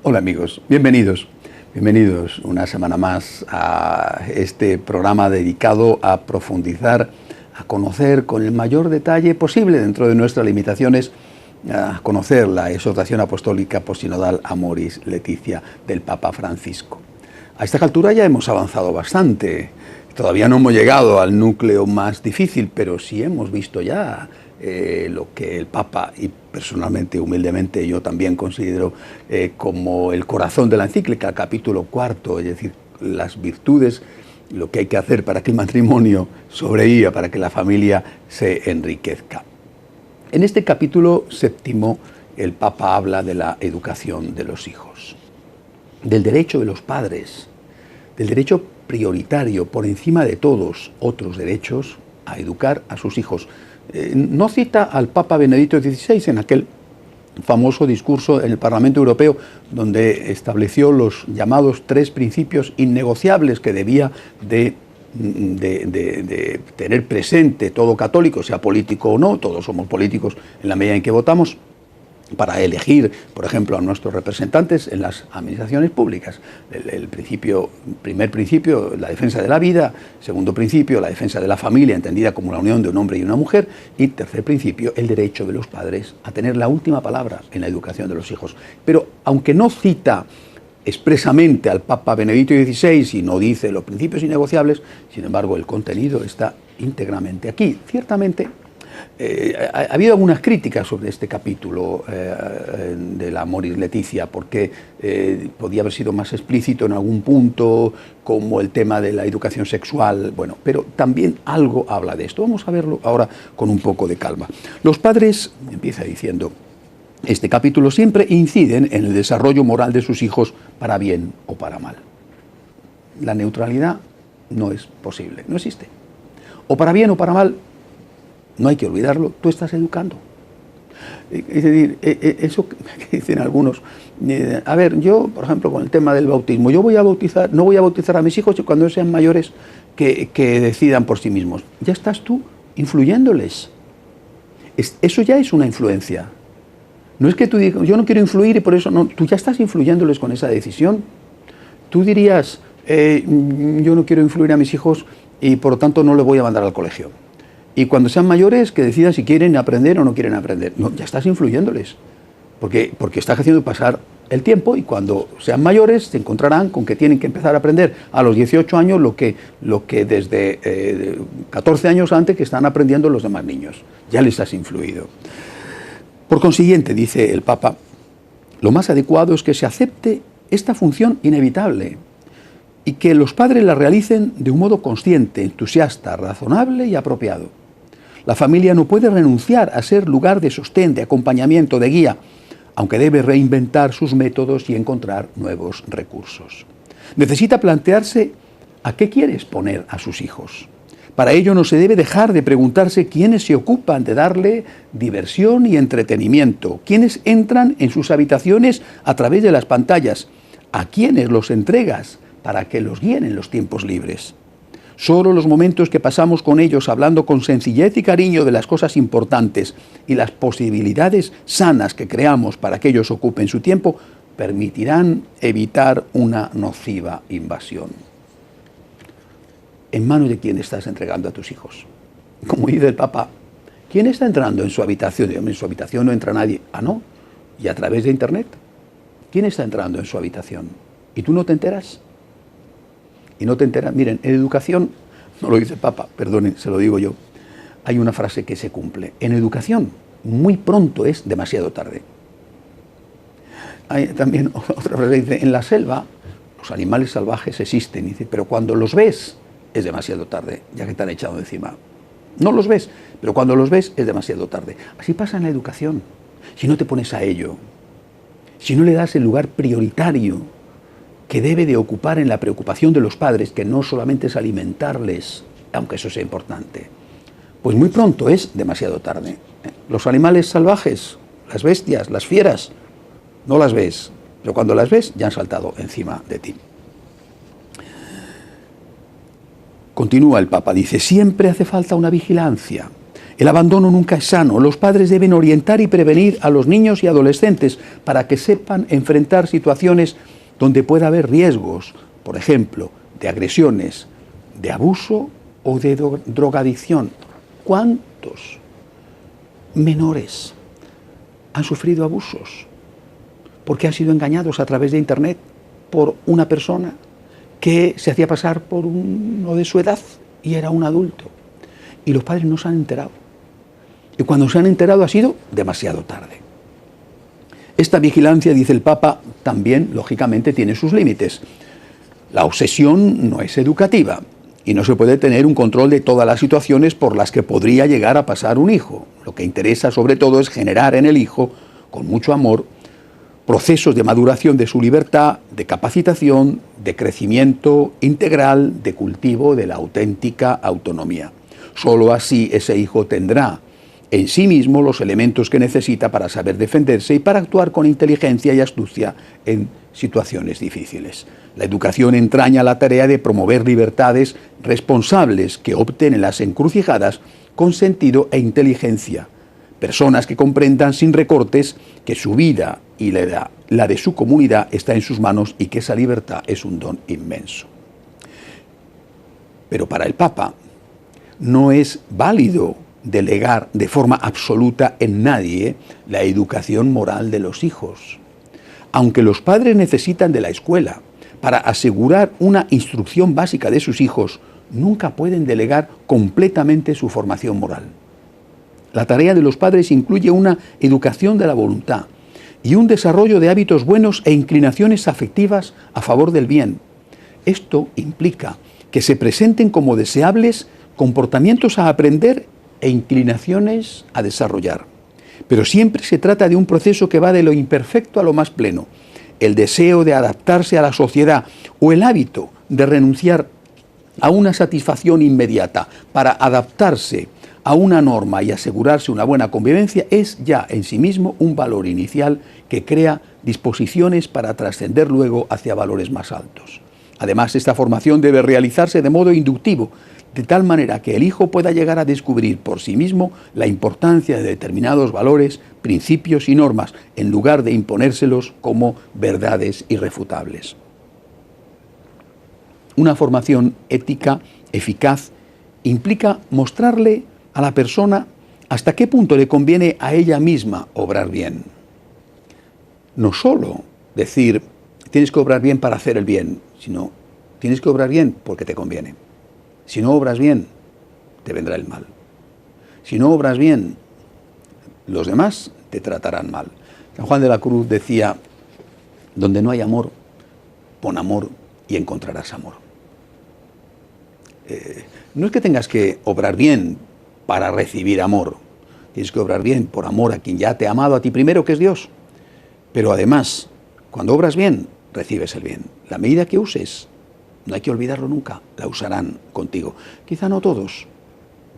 Hola amigos, bienvenidos. Bienvenidos una semana más a este programa dedicado a profundizar, a conocer con el mayor detalle posible dentro de nuestras limitaciones, a conocer la exhortación apostólica posinodal Amoris Laetitia del Papa Francisco. A esta altura ya hemos avanzado bastante. Todavía no hemos llegado al núcleo más difícil, pero sí hemos visto ya lo que el Papa, y personalmente, humildemente, yo también considero como el corazón de la encíclica, capítulo 4, es decir, las virtudes, lo que hay que hacer para que el matrimonio sobreviva, para que la familia se enriquezca. En este capítulo 7, el Papa habla de la educación de los hijos, del derecho de los padres, del derecho prioritario por encima de todos otros derechos a educar a sus hijos. No cita al Papa Benedicto XVI en aquel famoso discurso en el Parlamento Europeo donde estableció los llamados 3 principios innegociables que debía de tener presente todo católico, sea político o no. Todos somos políticos en la medida en que votamos, para elegir, por ejemplo, a nuestros representantes en las administraciones públicas. Primer principio, la defensa de la vida. Segundo principio, la defensa de la familia, entendida como la unión de un hombre y una mujer. Y tercer principio, el derecho de los padres a tener la última palabra en la educación de los hijos. Pero aunque no cita expresamente al Papa Benedicto XVI y no dice los principios innegociables, sin embargo el contenido está íntegramente aquí. Ciertamente ha habido algunas críticas sobre este capítulo de la Amoris Laetitia, porque podía haber sido más explícito en algún punto, como el tema de la educación sexual, bueno, pero también algo habla de esto. Vamos a verlo ahora con un poco de calma. Los padres, empieza diciendo este capítulo, siempre inciden en el desarrollo moral de sus hijos para bien o para mal. La neutralidad no es posible, no existe. O para bien o para mal, no hay que olvidarlo, tú estás educando. Es decir, eso que dicen algunos, a ver, yo, por ejemplo, con el tema del bautismo, yo no voy a bautizar a mis hijos cuando sean mayores que decidan por sí mismos. Ya estás tú influyéndoles. Eso ya es una influencia. No es que tú digas, yo no quiero influir y por eso no, tú ya estás influyéndoles con esa decisión. Tú dirías, yo no quiero influir a mis hijos y por lo tanto no les voy a mandar al colegio. Y cuando sean mayores, que decidan si quieren aprender o no quieren aprender. No, ya estás influyéndoles, porque estás haciendo pasar el tiempo y cuando sean mayores se encontrarán con que tienen que empezar a aprender a los 18 años lo que desde 14 años antes que están aprendiendo los demás niños. Ya les has influido. Por consiguiente, dice el Papa, lo más adecuado es que se acepte esta función inevitable y que los padres la realicen de un modo consciente, entusiasta, razonable y apropiado. La familia no puede renunciar a ser lugar de sostén, de acompañamiento, de guía, aunque debe reinventar sus métodos y encontrar nuevos recursos. Necesita plantearse a qué quiere exponer a sus hijos. Para ello no se debe dejar de preguntarse quiénes se ocupan de darle diversión y entretenimiento, quiénes entran en sus habitaciones a través de las pantallas, a quiénes los entregas para que los guíen en los tiempos libres. Solo los momentos que pasamos con ellos hablando con sencillez y cariño de las cosas importantes y las posibilidades sanas que creamos para que ellos ocupen su tiempo permitirán evitar una nociva invasión. ¿En manos de quién estás entregando a tus hijos? Como dice el Papa, ¿quién está entrando en su habitación? En su habitación no entra nadie. Ah, no. ¿Y a través de Internet? ¿Quién está entrando en su habitación? ¿Y tú no te enteras? Y no te enteras. Miren, en educación, no lo dice el Papa, perdonen, se lo digo yo, hay una frase que se cumple. En educación, muy pronto es demasiado tarde. Hay también otra frase que dice, en la selva, los animales salvajes existen, dice, pero cuando los ves, es demasiado tarde, ya que te han echado encima. No los ves, pero cuando los ves, es demasiado tarde. Así pasa en la educación. Si no te pones a ello, si no le das el lugar prioritario que debe de ocupar en la preocupación de los padres, que no solamente es alimentarles, aunque eso sea importante, pues muy pronto es demasiado tarde. Los animales salvajes, las bestias, las fieras, no las ves, pero cuando las ves ya han saltado encima de ti. Continúa el Papa, dice, siempre hace falta una vigilancia. El abandono nunca es sano. Los padres deben orientar y prevenir a los niños y adolescentes para que sepan enfrentar situaciones donde pueda haber riesgos, por ejemplo, de agresiones, de abuso o de drogadicción. ¿Cuántos menores han sufrido abusos porque han sido engañados a través de Internet por una persona que se hacía pasar por uno de su edad y era un adulto? Y los padres no se han enterado. Y cuando se han enterado ha sido demasiado tarde. Esta vigilancia, dice el Papa, también, lógicamente, tiene sus límites. La obsesión no es educativa y no se puede tener un control de todas las situaciones por las que podría llegar a pasar un hijo. Lo que interesa, sobre todo, es generar en el hijo, con mucho amor, procesos de maduración de su libertad, de capacitación, de crecimiento integral, de cultivo de la auténtica autonomía. Solo así ese hijo tendrá en sí mismo los elementos que necesita para saber defenderse y para actuar con inteligencia y astucia en situaciones difíciles. La educación entraña la tarea de promover libertades responsables que opten en las encrucijadas con sentido e inteligencia. Personas que comprendan sin recortes que su vida y la de su comunidad está en sus manos y que esa libertad es un don inmenso. Pero para el Papa no es válido delegar de forma absoluta en nadie la educación moral de los hijos. Aunque los padres necesitan de la escuela para asegurar una instrucción básica de sus hijos, nunca pueden delegar completamente su formación moral. La tarea de los padres incluye una educación de la voluntad y un desarrollo de hábitos buenos e inclinaciones afectivas a favor del bien. Esto implica que se presenten como deseables comportamientos a aprender e inclinaciones a desarrollar. Pero siempre se trata de un proceso que va de lo imperfecto a lo más pleno. El deseo de adaptarse a la sociedad o el hábito de renunciar a una satisfacción inmediata para adaptarse a una norma y asegurarse una buena convivencia es ya en sí mismo un valor inicial que crea disposiciones para trascender luego hacia valores más altos. Además, esta formación debe realizarse de modo inductivo, de tal manera que el hijo pueda llegar a descubrir por sí mismo la importancia de determinados valores, principios y normas, en lugar de imponérselos como verdades irrefutables. Una formación ética eficaz implica mostrarle a la persona hasta qué punto le conviene a ella misma obrar bien. No solo decir, tienes que obrar bien para hacer el bien, sino tienes que obrar bien porque te conviene. Si no obras bien, te vendrá el mal. Si no obras bien, los demás te tratarán mal. San Juan de la Cruz decía, donde no hay amor, pon amor y encontrarás amor. No es que tengas que obrar bien para recibir amor. Tienes que obrar bien por amor a quien ya te ha amado a ti primero, que es Dios. Pero además, cuando obras bien, recibes el bien. La medida que uses, no hay que olvidarlo nunca, la usarán contigo. Quizá no todos,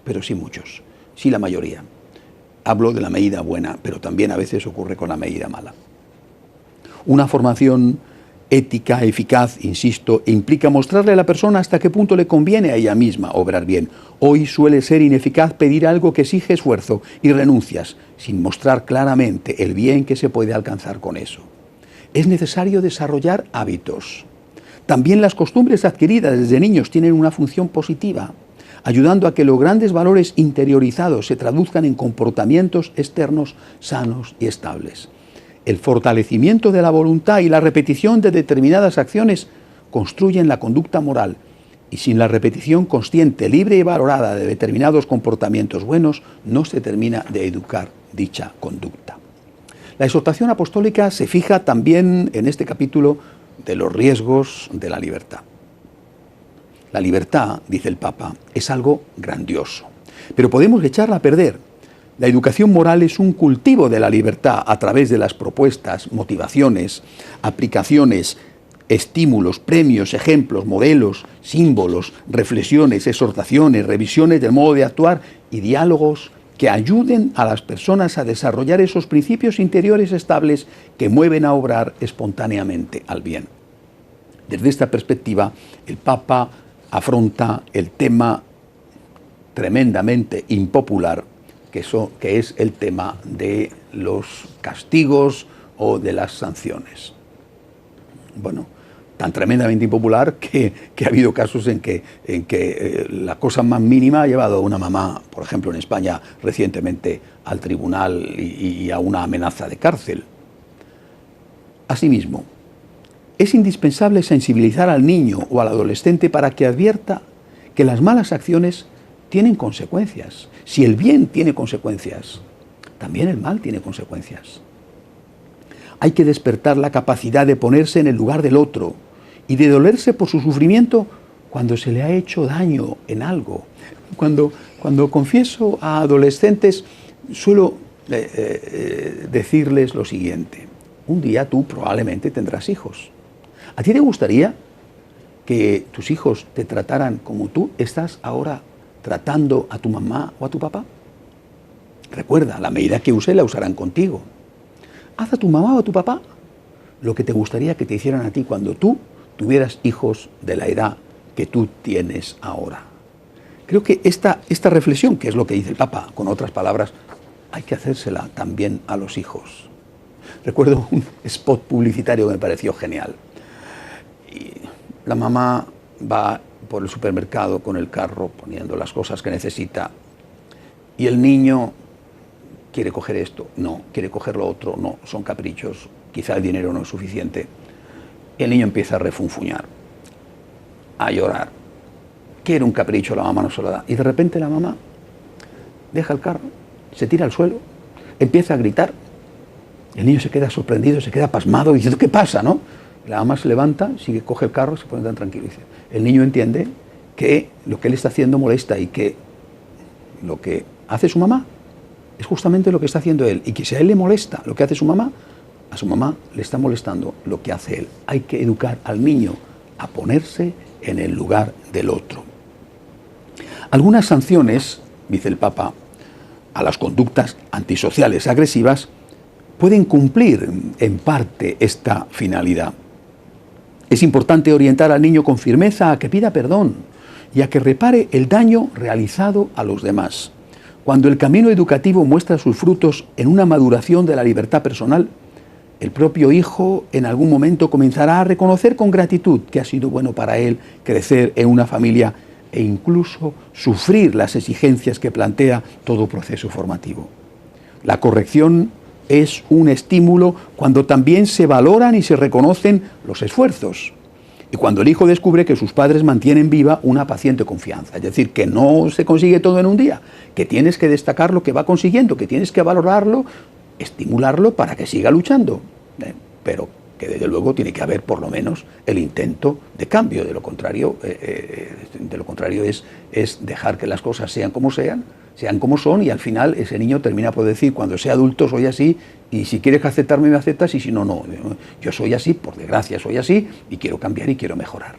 pero sí muchos, sí la mayoría. Hablo de la medida buena, pero también a veces ocurre con la medida mala. Una formación ética, eficaz, insisto, implica mostrarle a la persona hasta qué punto le conviene a ella misma obrar bien. Hoy suele ser ineficaz pedir algo que exige esfuerzo y renuncias, sin mostrar claramente el bien que se puede alcanzar con eso. Es necesario desarrollar hábitos. También las costumbres adquiridas desde niños tienen una función positiva, ayudando a que los grandes valores interiorizados se traduzcan en comportamientos externos sanos y estables. El fortalecimiento de la voluntad y la repetición de determinadas acciones construyen la conducta moral, y sin la repetición consciente, libre y valorada de determinados comportamientos buenos, no se termina de educar dicha conducta. La exhortación apostólica se fija también en este capítulo de los riesgos de la libertad. La libertad, dice el Papa, es algo grandioso, pero podemos echarla a perder. La educación moral es un cultivo de la libertad a través de las propuestas, motivaciones, aplicaciones, estímulos, premios, ejemplos, modelos, símbolos, reflexiones, exhortaciones, revisiones del modo de actuar y diálogos que ayuden a las personas a desarrollar esos principios interiores estables que mueven a obrar espontáneamente al bien. Desde esta perspectiva, el Papa afronta el tema tremendamente impopular que es el tema de los castigos o de las sanciones. Bueno, tan tremendamente impopular que ha habido casos en que la cosa más mínima ha llevado a una mamá, por ejemplo en España recientemente, al tribunal y a una amenaza de cárcel. Asimismo, es indispensable sensibilizar al niño o al adolescente para que advierta que las malas acciones tienen consecuencias. Si el bien tiene consecuencias, también el mal tiene consecuencias. Hay que despertar la capacidad de ponerse en el lugar del otro y de dolerse por su sufrimiento cuando se le ha hecho daño en algo. Cuando confieso a adolescentes, suelo decirles lo siguiente: un día tú probablemente tendrás hijos. ¿A ti te gustaría que tus hijos te trataran como tú estás ahora tratando a tu mamá o a tu papá? Recuerda, la medida que use la usarán contigo. Haz a tu mamá o a tu papá lo que te gustaría que te hicieran a ti cuando tú tuvieras hijos de la edad que tú tienes ahora. Creo que esta reflexión, que es lo que dice el Papa, con otras palabras, hay que hacérsela también a los hijos. Recuerdo un spot publicitario que me pareció genial. Y la mamá va por el supermercado con el carro poniendo las cosas que necesita y el niño quiere coger esto, no, quiere coger lo otro, no, son caprichos, quizá el dinero no es suficiente. El niño empieza a refunfuñar, a llorar, quiere un capricho, la mamá no se lo da, y de repente la mamá deja el carro, se tira al suelo, empieza a gritar, el niño se queda sorprendido, se queda pasmado, diciendo, ¿qué pasa, no? La mamá se levanta, sigue, coge el carro, se pone tan tranquilo, dice, el niño entiende que lo que él está haciendo molesta y que lo que hace su mamá es justamente lo que está haciendo él, y que si a él le molesta lo que hace su mamá, a su mamá le está molestando lo que hace él. Hay que educar al niño a ponerse en el lugar del otro. Algunas sanciones, dice el Papa, a las conductas antisociales agresivas pueden cumplir en parte esta finalidad. Es importante orientar al niño con firmeza a que pida perdón y a que repare el daño realizado a los demás. Cuando el camino educativo muestra sus frutos en una maduración de la libertad personal, el propio hijo en algún momento comenzará a reconocer con gratitud que ha sido bueno para él crecer en una familia e incluso sufrir las exigencias que plantea todo proceso formativo. La corrección es un estímulo cuando también se valoran y se reconocen los esfuerzos. Y cuando el hijo descubre que sus padres mantienen viva una paciente confianza, es decir, que no se consigue todo en un día, que tienes que destacar lo que va consiguiendo, que tienes que valorarlo, estimularlo para que siga luchando, pero que desde luego tiene que haber por lo menos el intento de cambio, de lo contrario es dejar que las cosas sean como son, y al final ese niño termina por decir, cuando sea adulto soy así, y si quieres aceptarme me aceptas, y si no, no. Yo soy así, por desgracia soy así, y quiero cambiar y quiero mejorar.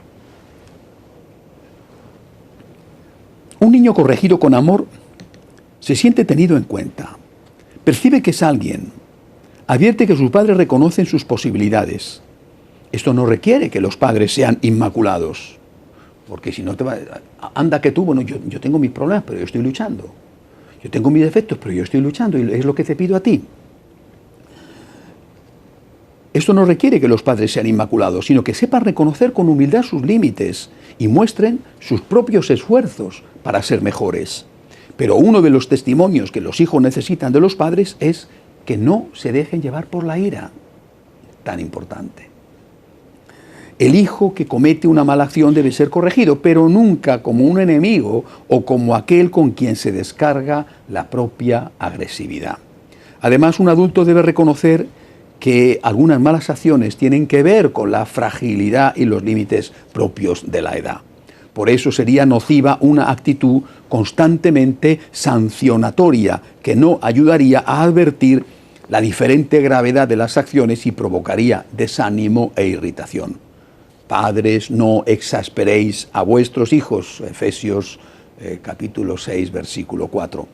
Un niño corregido con amor se siente tenido en cuenta, percibe que es alguien, advierte que sus padres reconocen sus posibilidades. Esto no requiere que los padres sean inmaculados, porque si no te va, anda que tú, bueno, yo tengo mis problemas, pero yo estoy luchando. Yo tengo mis defectos, pero yo estoy luchando, y es lo que te pido a ti. Esto no requiere que los padres sean inmaculados, sino que sepan reconocer con humildad sus límites y muestren sus propios esfuerzos para ser mejores. Pero uno de los testimonios que los hijos necesitan de los padres es que no se dejen llevar por la ira, tan importante. El hijo que comete una mala acción debe ser corregido, pero nunca como un enemigo o como aquel con quien se descarga la propia agresividad. Además, un adulto debe reconocer que algunas malas acciones tienen que ver con la fragilidad y los límites propios de la edad. Por eso sería nociva una actitud constantemente sancionatoria que no ayudaría a advertir la diferente gravedad de las acciones y provocaría desánimo e irritación. Padres, no exasperéis a vuestros hijos, Efesios capítulo 6, versículo 4.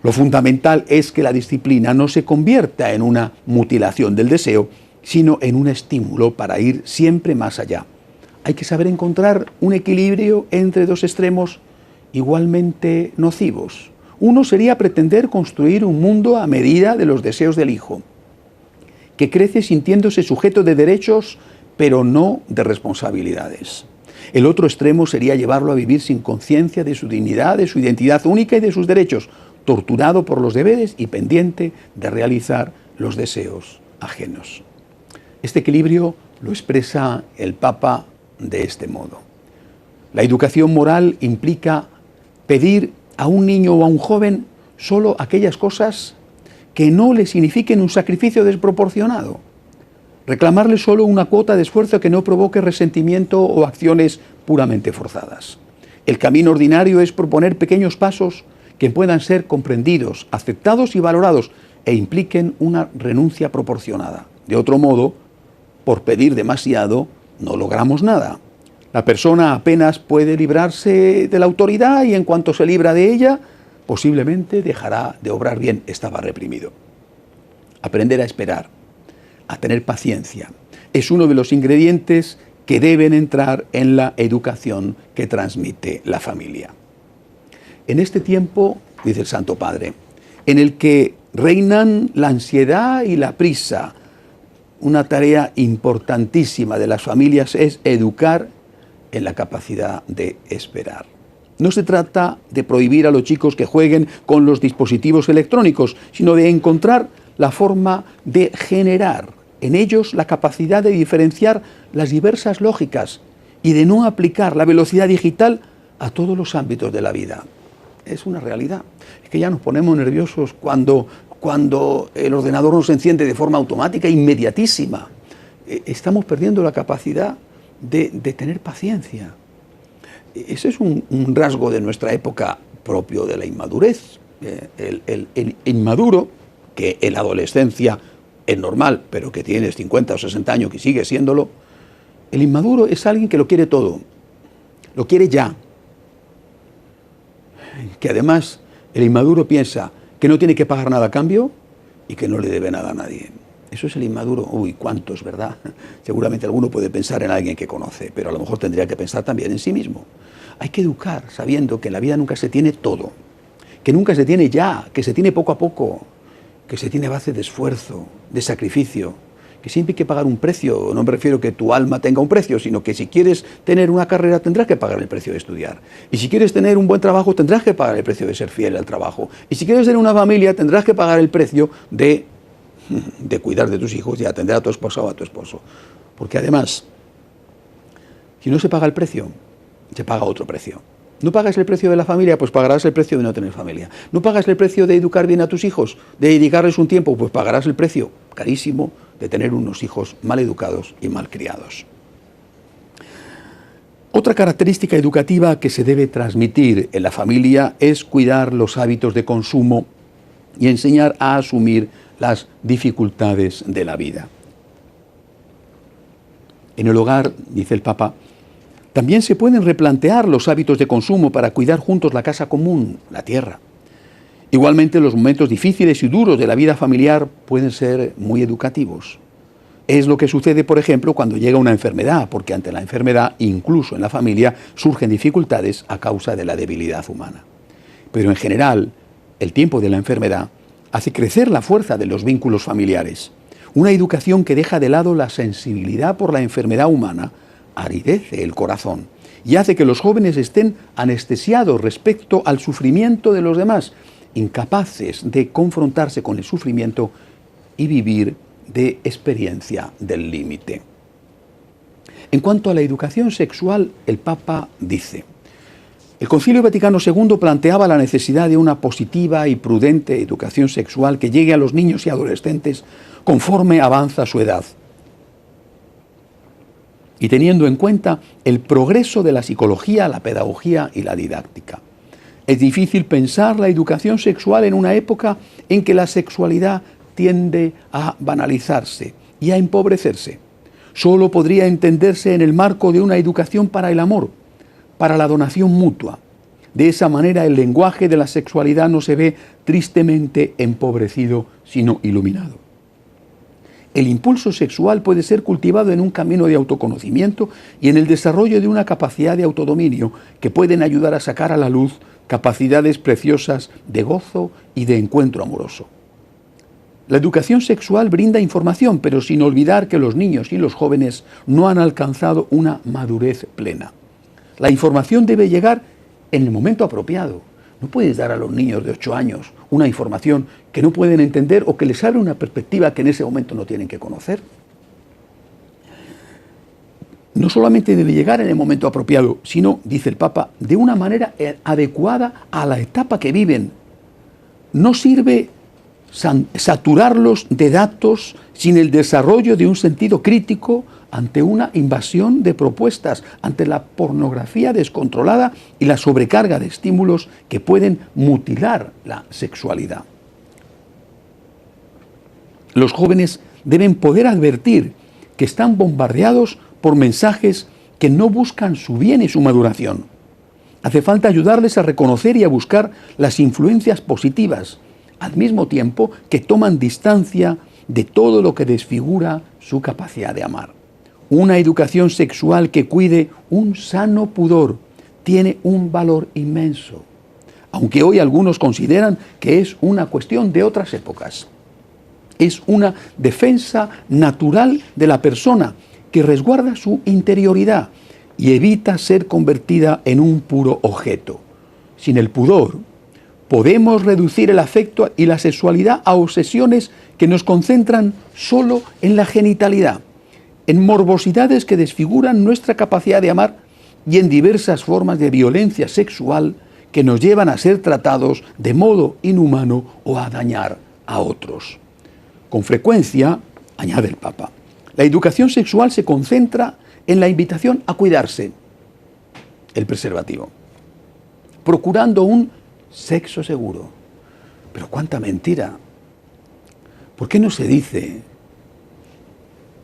Lo fundamental es que la disciplina no se convierta en una mutilación del deseo, sino en un estímulo para ir siempre más allá. Hay que saber encontrar un equilibrio entre dos extremos igualmente nocivos. Uno sería pretender construir un mundo a medida de los deseos del hijo, que crece sintiéndose sujeto de derechos, pero no de responsabilidades. El otro extremo sería llevarlo a vivir sin conciencia de su dignidad, de su identidad única y de sus derechos, torturado por los deberes y pendiente de realizar los deseos ajenos. Este equilibrio lo expresa el Papa de este modo. La educación moral implica pedir a un niño o a un joven solo aquellas cosas que no le signifiquen un sacrificio desproporcionado. Reclamarle solo una cuota de esfuerzo que no provoque resentimiento o acciones puramente forzadas. El camino ordinario es proponer pequeños pasos que puedan ser comprendidos, aceptados y valorados e impliquen una renuncia proporcionada. De otro modo, por pedir demasiado, no logramos nada. La persona apenas puede librarse de la autoridad y en cuanto se libra de ella, posiblemente dejará de obrar bien. Estaba reprimido. Aprender a esperar, a tener paciencia, es uno de los ingredientes que deben entrar en la educación que transmite la familia. En este tiempo, dice el Santo Padre, en el que reinan la ansiedad y la prisa, una tarea importantísima de las familias es educar en la capacidad de esperar. No se trata de prohibir a los chicos que jueguen con los dispositivos electrónicos, sino de encontrar la forma de generar en ellos la capacidad de diferenciar las diversas lógicas y de no aplicar la velocidad digital a todos los ámbitos de la vida. Es una realidad. Es que ya nos ponemos nerviosos cuando el ordenador nos enciende de forma automática, inmediatísima. Estamos perdiendo la capacidad de tener paciencia. Ese es un rasgo de nuestra época propio de la inmadurez. El inmaduro, que en la adolescencia es normal, pero que tienes 50 o 60 años que sigue siéndolo, el inmaduro es alguien que lo quiere todo, lo quiere ya. Que además el inmaduro piensa que no tiene que pagar nada a cambio y que no le debe nada a nadie. Eso es el inmaduro. Uy, ¿cuántos, verdad? Seguramente alguno puede pensar en alguien que conoce, pero a lo mejor tendría que pensar también en sí mismo. Hay que educar sabiendo que en la vida nunca se tiene todo, que nunca se tiene ya, que se tiene poco a poco, que se tiene a base de esfuerzo, de sacrificio, que siempre hay que pagar un precio. No me refiero que tu alma tenga un precio, sino que si quieres tener una carrera tendrás que pagar el precio de estudiar. Y si quieres tener un buen trabajo tendrás que pagar el precio de ser fiel al trabajo. Y si quieres tener una familia tendrás que pagar el precio de cuidar de tus hijos y atender a tu esposa o a tu esposo. Porque además, si no se paga el precio, se paga otro precio. No pagas el precio de la familia, pues pagarás el precio de no tener familia. No pagas el precio de educar bien a tus hijos, de dedicarles un tiempo, pues pagarás el precio carísimo de tener unos hijos mal educados y mal criados. Otra característica educativa que se debe transmitir en la familia es cuidar los hábitos de consumo y enseñar a asumir las dificultades de la vida. En el hogar, dice el Papa, también se pueden replantear los hábitos de consumo para cuidar juntos la casa común, la tierra. Igualmente, los momentos difíciles y duros de la vida familiar pueden ser muy educativos. Es lo que sucede, por ejemplo, cuando llega una enfermedad, porque ante la enfermedad, incluso en la familia, surgen dificultades a causa de la debilidad humana. Pero en general, el tiempo de la enfermedad hace crecer la fuerza de los vínculos familiares. Una educación que deja de lado la sensibilidad por la enfermedad humana aridece el corazón y hace que los jóvenes estén anestesiados respecto al sufrimiento de los demás, incapaces de confrontarse con el sufrimiento y vivir de experiencia del límite. En cuanto a la educación sexual, el Papa dice: el Concilio Vaticano II planteaba la necesidad de una positiva y prudente educación sexual que llegue a los niños y adolescentes conforme avanza su edad, y teniendo en cuenta el progreso de la psicología, la pedagogía y la didáctica. Es difícil pensar la educación sexual en una época en que la sexualidad tiende a banalizarse y a empobrecerse. Solo podría entenderse en el marco de una educación para el amor, para la donación mutua. De esa manera el lenguaje de la sexualidad no se ve tristemente empobrecido, sino iluminado. El impulso sexual puede ser cultivado en un camino de autoconocimiento y en el desarrollo de una capacidad de autodominio que pueden ayudar a sacar a la luz capacidades preciosas de gozo y de encuentro amoroso. La educación sexual brinda información, pero sin olvidar que los niños y los jóvenes no han alcanzado una madurez plena. La información debe llegar en el momento apropiado. No puedes dar a los niños de 8 años una información que no pueden entender o que les abre una perspectiva que en ese momento no tienen que conocer. No solamente debe llegar en el momento apropiado, sino, dice el Papa, de una manera adecuada a la etapa que viven. No sirve saturarlos de datos sin el desarrollo de un sentido crítico ante una invasión de propuestas, ante la pornografía descontrolada y la sobrecarga de estímulos que pueden mutilar la sexualidad. Los jóvenes deben poder advertir que están bombardeados por mensajes que no buscan su bien y su maduración. Hace falta ayudarles a reconocer y a buscar las influencias positivas, al mismo tiempo que toman distancia de todo lo que desfigura su capacidad de amar. Una educación sexual que cuide un sano pudor tiene un valor inmenso, aunque hoy algunos consideran que es una cuestión de otras épocas. Es una defensa natural de la persona que resguarda su interioridad y evita ser convertida en un puro objeto. Sin el pudor, podemos reducir el afecto y la sexualidad a obsesiones que nos concentran solo en la genitalidad, en morbosidades que desfiguran nuestra capacidad de amar y en diversas formas de violencia sexual que nos llevan a ser tratados de modo inhumano o a dañar a otros. Con frecuencia, añade el Papa, la educación sexual se concentra en la invitación a cuidarse, el preservativo, procurando un sexo seguro. Pero cuánta mentira. ¿Por qué no se dice,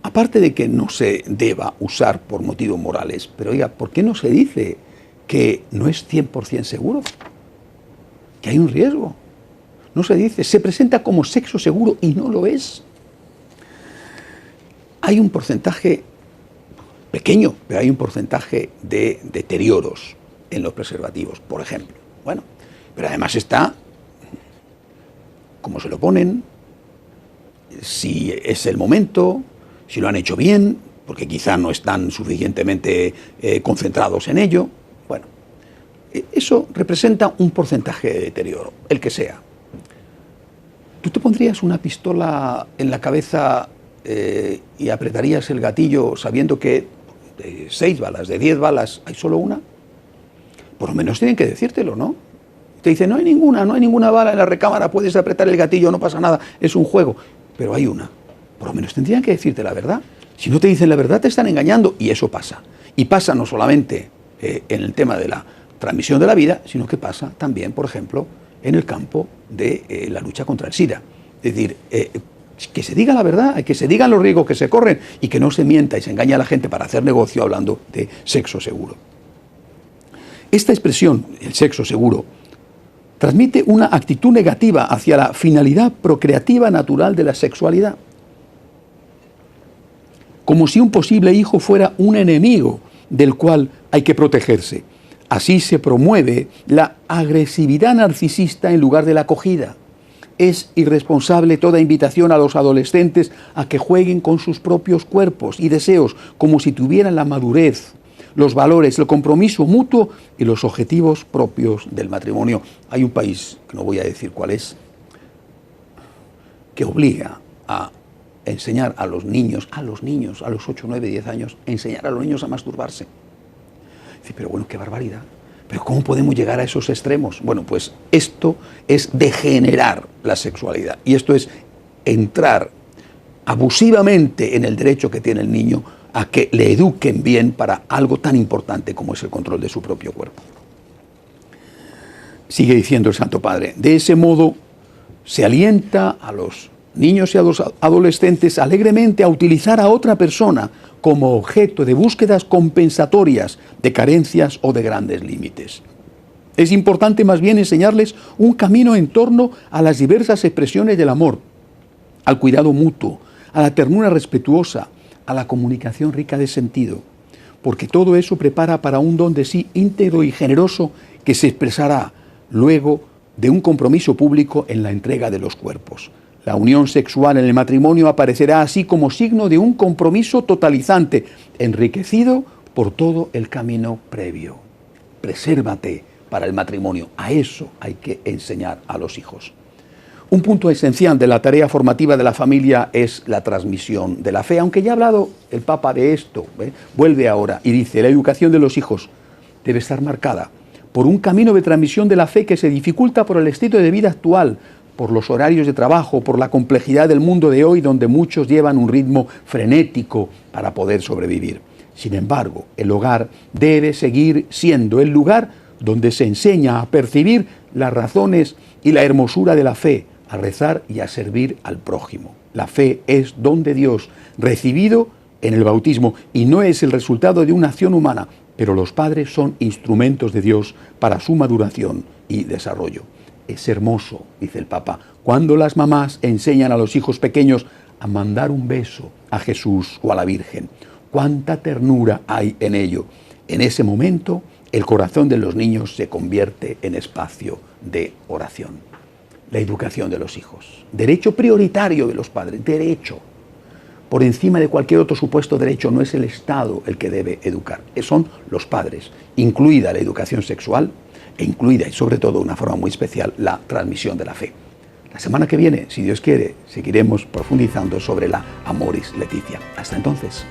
aparte de que no se deba usar por motivos morales, pero oiga, ¿por qué no se dice que no es 100% seguro? Que hay un riesgo. No se dice, se presenta como sexo seguro y no lo es. Hay un porcentaje pequeño, pero hay un porcentaje de deterioros en los preservativos, por ejemplo. Bueno, pero además está cómo se lo ponen, si es el momento, si lo han hecho bien, porque quizá no están suficientemente concentrados en ello. Bueno, eso representa un porcentaje de deterioro, el que sea. ¿Tú te pondrías una pistola en la cabeza y apretarías el gatillo sabiendo que de 6 balas, de 10 balas, hay solo una? Por lo menos tienen que decírtelo, ¿no? Te dicen, no hay ninguna bala en la recámara, puedes apretar el gatillo, no pasa nada, es un juego. Pero hay una. Por lo menos tendrían que decirte la verdad. Si no te dicen la verdad, te están engañando. Y eso pasa. Y pasa no solamente en el tema de la transmisión de la vida, sino que pasa también, por ejemplo, en el campo de la lucha contra el SIDA. Es decir, que se diga la verdad, que se digan los riesgos que se corren y que no se mienta y se engaña a la gente para hacer negocio hablando de sexo seguro. Esta expresión, el sexo seguro, transmite una actitud negativa hacia la finalidad procreativa natural de la sexualidad. Como si un posible hijo fuera un enemigo del cual hay que protegerse. Así se promueve la agresividad narcisista en lugar de la acogida. Es irresponsable toda invitación a los adolescentes a que jueguen con sus propios cuerpos y deseos, como si tuvieran la madurez, los valores, el compromiso mutuo y los objetivos propios del matrimonio. Hay un país, que no voy a decir cuál es, que obliga a enseñar a los niños, a los 8, 9, 10 años, enseñar a los niños a masturbarse. Dice, pero bueno, qué barbaridad. ¿Pero cómo podemos llegar a esos extremos? Bueno, pues esto es degenerar la sexualidad. Y esto es entrar abusivamente en el derecho que tiene el niño a que le eduquen bien para algo tan importante como es el control de su propio cuerpo. Sigue diciendo el Santo Padre, de ese modo se alienta a los niños y a los adolescentes alegremente a utilizar a otra persona como objeto de búsquedas compensatorias de carencias o de grandes límites. Es importante más bien enseñarles un camino en torno a las diversas expresiones del amor, al cuidado mutuo, a la ternura respetuosa, a la comunicación rica de sentido, porque todo eso prepara para un don de sí íntegro y generoso que se expresará luego de un compromiso público en la entrega de los cuerpos. La unión sexual en el matrimonio aparecerá así como signo de un compromiso totalizante, enriquecido por todo el camino previo. Presérvate para el matrimonio. A eso hay que enseñar a los hijos. Un punto esencial de la tarea formativa de la familia es la transmisión de la fe. Aunque ya ha hablado el Papa de esto, vuelve ahora y dice: la educación de los hijos debe estar marcada por un camino de transmisión de la fe que se dificulta por el estilo de vida actual, por los horarios de trabajo, por la complejidad del mundo de hoy, donde muchos llevan un ritmo frenético para poder sobrevivir. Sin embargo, el hogar debe seguir siendo el lugar donde se enseña a percibir las razones y la hermosura de la fe, a rezar y a servir al prójimo. La fe es don de Dios, recibido en el bautismo, y no es el resultado de una acción humana, pero los padres son instrumentos de Dios para su maduración y desarrollo. Es hermoso, dice el Papa, cuando las mamás enseñan a los hijos pequeños a mandar un beso a Jesús o a la Virgen. Cuánta ternura hay en ello. En ese momento, el corazón de los niños se convierte en espacio de oración. La educación de los hijos. Derecho prioritario de los padres. Derecho. Por encima de cualquier otro supuesto derecho, no es el Estado el que debe educar. Son los padres. Incluida la educación sexual e incluida, y sobre todo de una forma muy especial, la transmisión de la fe. La semana que viene, si Dios quiere, seguiremos profundizando sobre la Amoris Laetitia. Hasta entonces.